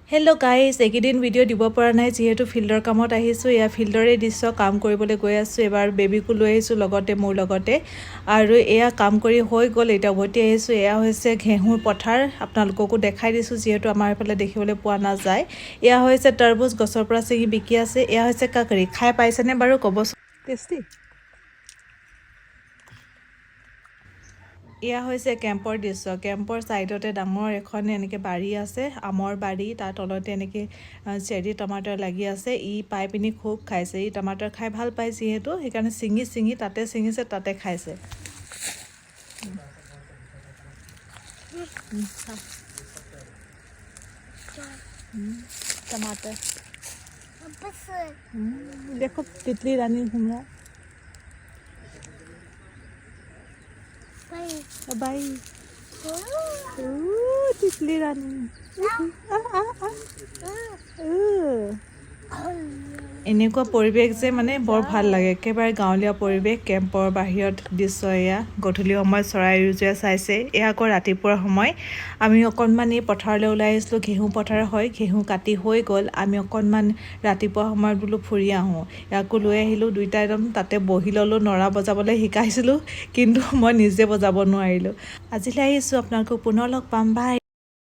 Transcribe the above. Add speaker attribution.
Speaker 1: Hello' guys, এইকেইদিন video' দিব পৰা নাই যিহেতু ফিল্ডৰ কামত আহিছোঁ। এয়া ফিল্ডৰে দৃশ্য, কাম কৰিবলৈ গৈ আছোঁ। এবাৰ বেবীকো লৈ আহিছোঁ লগতে, মোৰ লগতে। আৰু এয়া কাম কৰি হৈ গ'ল, এতিয়া উভতি আহিছোঁ। এয়া হৈছে ঘেঁহুৰ পথাৰ, আপোনালোককো দেখাই দিছোঁ যিহেতু আমাৰ এইফালে দেখিবলৈ পোৱা নাযায়। এয়া হৈছে তৰবুজ, গছৰ পৰা ছিঙি বিকি আছে। এয়া হৈছে কাকৰি, খাই পাইছেনে বাৰু ক'বচোন? টেষ্টি। এয়া হৈছে কেম্পৰ দৃশ্য। কেম্পৰ ছাইডতে ডাঙৰ এখন এনেকৈ বাৰী আছে, আমৰ বাৰী। তাৰ তলতে এনেকৈ চেৰি টমাটৰ লাগি আছে। ই পাই পিনি খুব খাইছে। ই টমাটৰ খাই ভাল পায় যিহেতু, সেইকাৰণে ছিঙি তাতে ছিঙিছে, তাতে খাইছে। टमाटर देखो तितली रानी घूम रहा बाई तितली रानी এনেকুৱা পৰিৱেশ যে মানে বৰ ভাল লাগে, একেবাৰে গাঁৱলীয়া পৰিৱেশ। কেম্পৰ বাহিৰত দৃশ্য এয়া। গধূলি সময়ত চৰাই উৰিজুৱে চাইছে। এয়া আকৌ ৰাতিপুৱাৰ সময়। আমি অকণমান এই পথাৰলৈ ওলাই আহিছিলোঁ। ঘেঁহু পথাৰ হয়, ঘেঁহু কাটি হৈ গ'ল। আমি অকণমান ৰাতিপুৱা সময়ত বোলো ফুৰি আহোঁ। ইয়াকো লৈ আহিলোঁ। দুইটা একদম তাতে বহি ল'লোঁ। নৰা বজাবলৈ শিকাইছিলোঁ, কিন্তু মই নিজে বজাব নোৱাৰিলোঁ। আজিলৈ আহিছোঁ, আপোনালোকক পুনৰ লগ পাম, বাই।